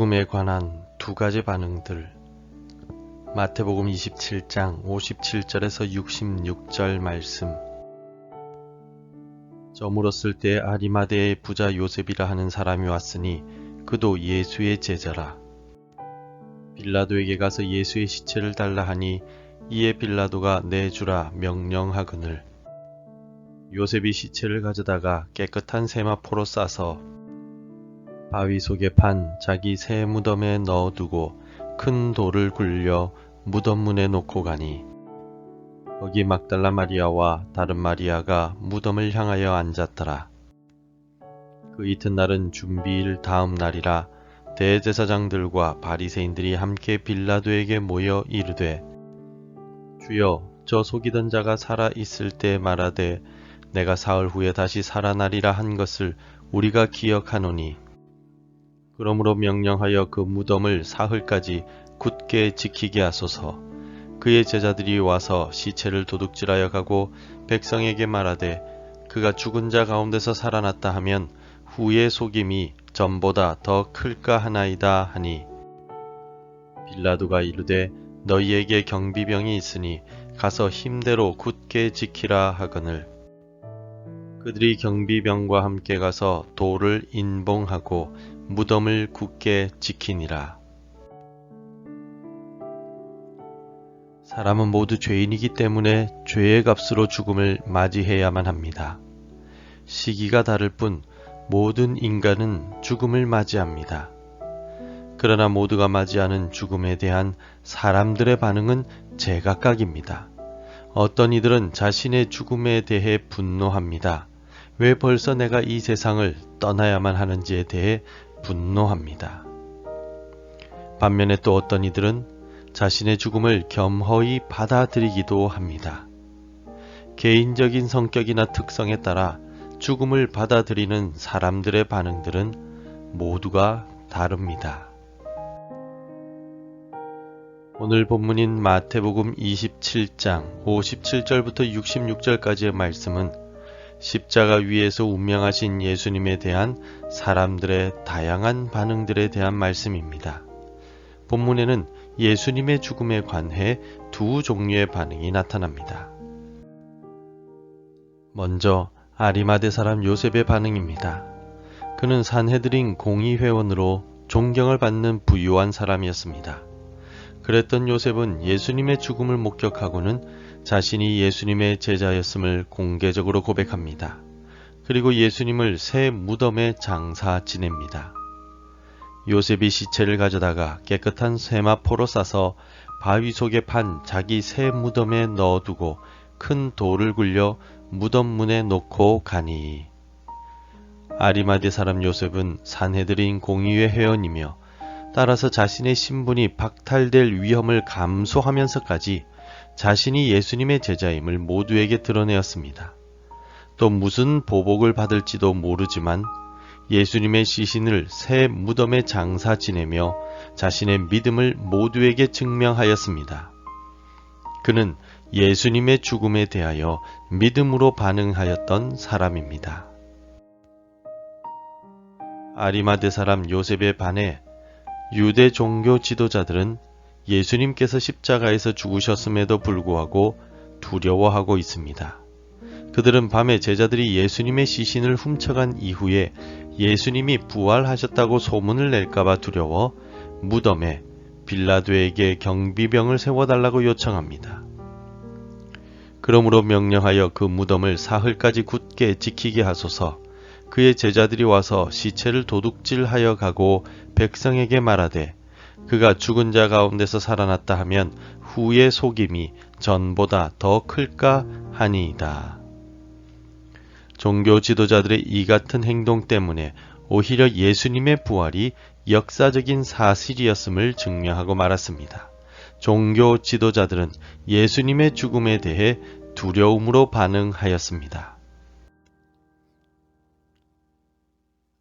죽음에 관한 두 가지 반응들. 마태복음 27장 57절에서 66절 말씀. 저물었을 때 아리마대의 부자 요셉이라 하는 사람이 왔으니 그도 예수의 제자라. 빌라도에게 가서 예수의 시체를 달라 하니 이에 빌라도가 내주라 명령하거늘. 요셉이 시체를 가져다가 깨끗한 세마포로 싸서 바위 속에 판 자기 새 무덤에 넣어두고 큰 돌을 굴려 무덤 문에 놓고 가니 거기 막달라 마리아와 다른 마리아가 무덤을 향하여 앉았더라. 그 이튿날은 준비일 다음 날이라 대제사장들과 바리새인들이 함께 빌라도에게 모여 이르되 주여, 저 속이던 자가 살아 있을 때 말하되 내가 사흘 후에 다시 살아나리라 한 것을 우리가 기억하노니 그러므로 명령하여 그 무덤을 사흘까지 굳게 지키게 하소서. 그의 제자들이 와서 시체를 도둑질하여 가고 백성에게 말하되 그가 죽은 자 가운데서 살아났다 하면 후의 속임이 전보다 더 클까 하나이다 하니 빌라도가 이르되 너희에게 경비병이 있으니 가서 힘대로 굳게 지키라 하거늘. 그들이 경비병과 함께 가서 돌을 인봉하고 무덤을 굳게 지키니라. 사람은 모두 죄인이기 때문에 죄의 값으로 죽음을 맞이해야만 합니다. 시기가 다를 뿐 모든 인간은 죽음을 맞이합니다. 그러나 모두가 맞이하는 죽음에 대한 사람들의 반응은 제각각입니다. 어떤 이들은 자신의 죽음에 대해 분노합니다. 왜 벌써 내가 이 세상을 떠나야만 하는지에 대해 분노합니다. 반면에 또 어떤 이들은 자신의 죽음을 겸허히 받아들이기도 합니다. 개인적인 성격이나 특성에 따라 죽음을 받아들이는 사람들의 반응들은 모두가 다릅니다. 오늘 본문인 마태복음 27장 57절부터 66절까지의 말씀은 십자가 위에서 운명하신 예수님에 대한 사람들의 다양한 반응들에 대한 말씀입니다. 본문에는 예수님의 죽음에 관해 두 종류의 반응이 나타납니다. 먼저 아리마대 사람 요셉의 반응입니다. 그는 산헤드린 공의회원으로 존경을 받는 부유한 사람이었습니다. 그랬던 요셉은 예수님의 죽음을 목격하고는 자신이 예수님의 제자였음을 공개적으로 고백합니다. 그리고 예수님을 새 무덤에 장사 지냅니다. 요셉이 시체를 가져다가 깨끗한 세마포로 싸서 바위 속에 판 자기 새 무덤에 넣어두고 큰 돌을 굴려 무덤 문에 놓고 가니. 아리마대 사람 요셉은 산헤드린 공의회 회원이며 따라서 자신의 신분이 박탈될 위험을 감수하면서까지 자신이 예수님의 제자임을 모두에게 드러내었습니다. 또 무슨 보복을 받을지도 모르지만 예수님의 시신을 새 무덤에 장사 지내며 자신의 믿음을 모두에게 증명하였습니다. 그는 예수님의 죽음에 대하여 믿음으로 반응하였던 사람입니다. 아리마대 사람 요셉에 반해 유대 종교 지도자들은 예수님께서 십자가에서 죽으셨음에도 불구하고 두려워하고 있습니다. 그들은 밤에 제자들이 예수님의 시신을 훔쳐간 이후에 예수님이 부활하셨다고 소문을 낼까봐 두려워 무덤에 빌라도에게 경비병을 세워달라고 요청합니다. 그러므로 명령하여 그 무덤을 사흘까지 굳게 지키게 하소서. 그의 제자들이 와서 시체를 도둑질하여 가고 백성에게 말하되 그가 죽은 자 가운데서 살아났다 하면 후의 속임이 전보다 더 클까 하니이다. 종교 지도자들의 이 같은 행동 때문에 오히려 예수님의 부활이 역사적인 사실이었음을 증명하고 말았습니다. 종교 지도자들은 예수님의 죽음에 대해 두려움으로 반응하였습니다.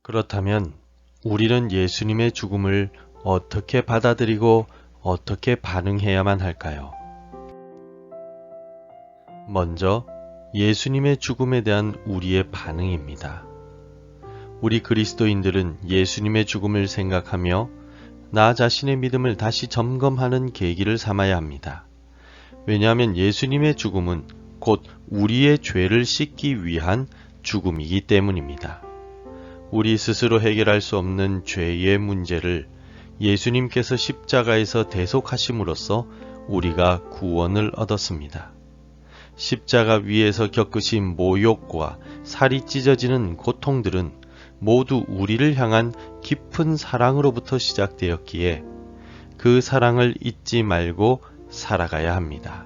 그렇다면 우리는 예수님의 죽음을 어떻게 받아들이고 어떻게 반응해야만 할까요? 먼저 예수님의 죽음에 대한 우리의 반응입니다. 우리 그리스도인들은 예수님의 죽음을 생각하며 나 자신의 믿음을 다시 점검하는 계기를 삼아야 합니다. 왜냐하면 예수님의 죽음은 곧 우리의 죄를 씻기 위한 죽음이기 때문입니다. 우리 스스로 해결할 수 없는 죄의 문제를 예수님께서 십자가에서 대속하심으로써 우리가 구원을 얻었습니다. 십자가 위에서 겪으신 모욕과 살이 찢어지는 고통들은 모두 우리를 향한 깊은 사랑으로부터 시작되었기에 그 사랑을 잊지 말고 살아가야 합니다.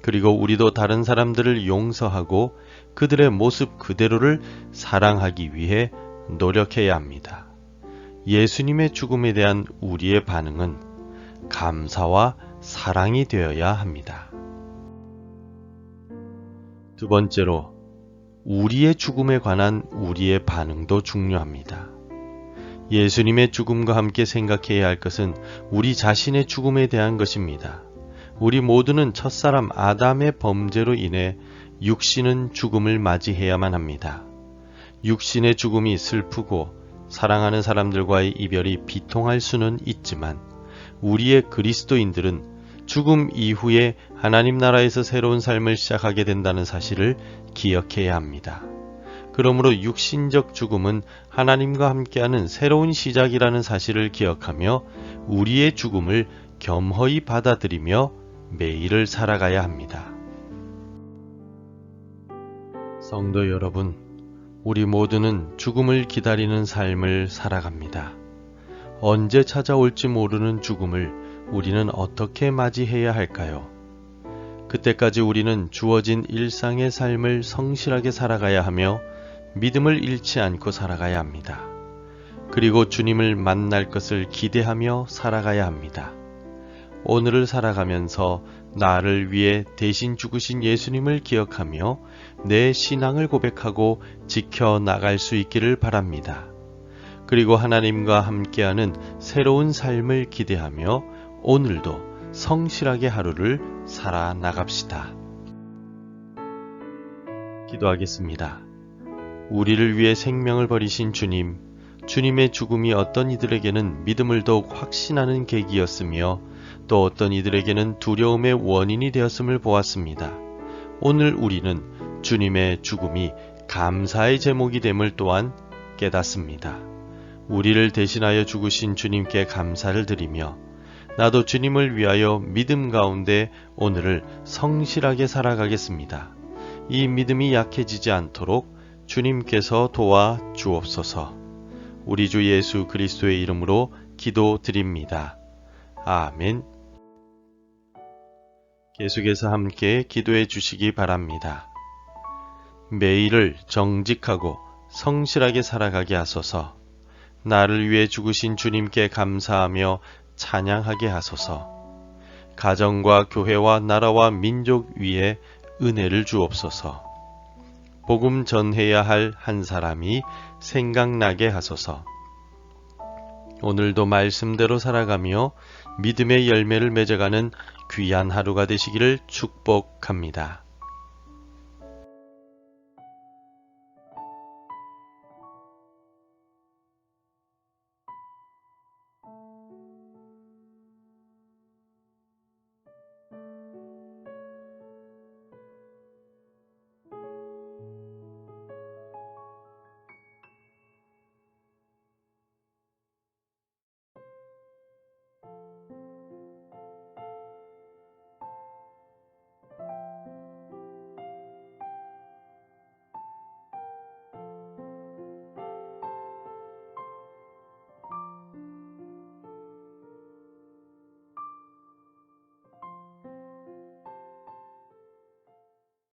그리고 우리도 다른 사람들을 용서하고 그들의 모습 그대로를 사랑하기 위해 노력해야 합니다. 예수님의 죽음에 대한 우리의 반응은 감사와 사랑이 되어야 합니다. 두 번째로, 우리의 죽음에 관한 우리의 반응도 중요합니다. 예수님의 죽음과 함께 생각해야 할 것은 우리 자신의 죽음에 대한 것입니다. 우리 모두는 첫사람 아담의 범죄로 인해 육신은 죽음을 맞이해야만 합니다. 육신의 죽음이 슬프고 사랑하는 사람들과의 이별이 비통할 수는 있지만 우리의 그리스도인들은 죽음 이후에 하나님 나라에서 새로운 삶을 시작하게 된다는 사실을 기억해야 합니다. 그러므로 육신적 죽음은 하나님과 함께하는 새로운 시작이라는 사실을 기억하며 우리의 죽음을 겸허히 받아들이며 매일을 살아가야 합니다. 성도 여러분, 우리 모두는 죽음을 기다리는 삶을 살아갑니다. 언제 찾아올지 모르는 죽음을 우리는 어떻게 맞이해야 할까요? 그때까지 우리는 주어진 일상의 삶을 성실하게 살아가야 하며 믿음을 잃지 않고 살아가야 합니다. 그리고 주님을 만날 것을 기대하며 살아가야 합니다. 오늘을 살아가면서 나를 위해 대신 죽으신 예수님을 기억하며 내 신앙을 고백하고 지켜나갈 수 있기를 바랍니다. 그리고 하나님과 함께하는 새로운 삶을 기대하며 오늘도 성실하게 하루를 살아나갑시다. 기도하겠습니다. 우리를 위해 생명을 버리신 주님, 주님의 죽음이 어떤 이들에게는 믿음을 더욱 확신하는 계기였으며 또 어떤 이들에게는 두려움의 원인이 되었음을 보았습니다. 오늘 우리는 주님의 죽음이 감사의 제목이 됨을 또한 깨닫습니다. 우리를 대신하여 죽으신 주님께 감사를 드리며 나도 주님을 위하여 믿음 가운데 오늘을 성실하게 살아가겠습니다. 이 믿음이 약해지지 않도록 주님께서 도와 주옵소서. 우리 주 예수 그리스도의 이름으로 기도드립니다. 아멘. 계속해서 함께 기도해 주시기 바랍니다. 매일을 정직하고 성실하게 살아가게 하소서. 나를 위해 죽으신 주님께 감사하며 찬양하게 하소서. 가정과 교회와 나라와 민족 위에 은혜를 주옵소서. 복음 전해야 할 한 사람이 생각나게 하소서. 오늘도 말씀대로 살아가며 믿음의 열매를 맺어가는 귀한 하루가 되시기를 축복합니다.